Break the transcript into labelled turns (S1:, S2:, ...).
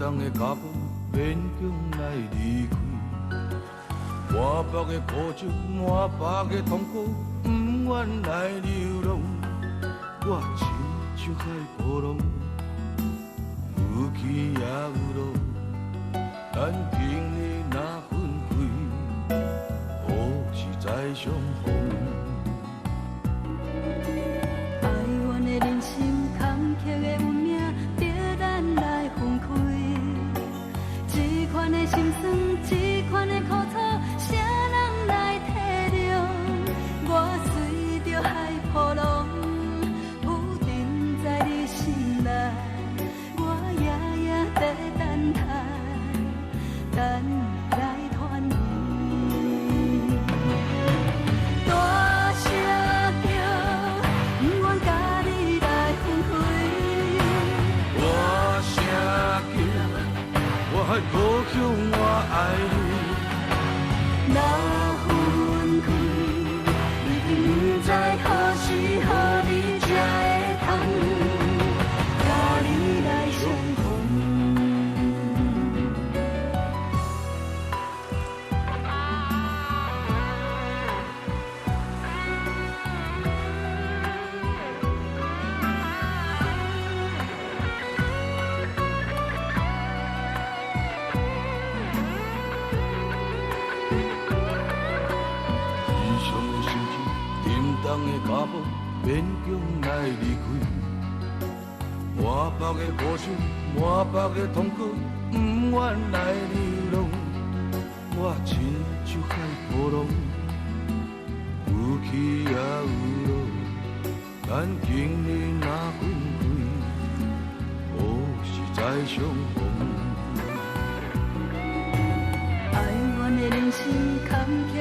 S1: 东的脚步勉强来离开，满腹的苦酒，满腹的痛苦，不愿来流浪。我亲像海波浪，有起也有落，咱今日若分开，何时再相逢？
S2: 哀怨的人生，坎坷的运命，着咱来分开。这款的心酸，这款的苦楚，谁人来体谅？我随着海波浪，浮沉在你心内，我夜夜在等待，等你来团圆。大声叫，不愿甲你来分开。
S1: 大声叫，我爱故乡，我爱你。
S2: 若分开，已经不知何时何日才会通，甲你来相逢。
S1: 异乡的心情，沉重的脚步，勉强来离开。满腹的苦心，满腹的痛苦，不愿来流浪。我亲像海波浪，有起也有落。咱今日若分开，何时再相逢？
S2: 哀怨的人生，坎坷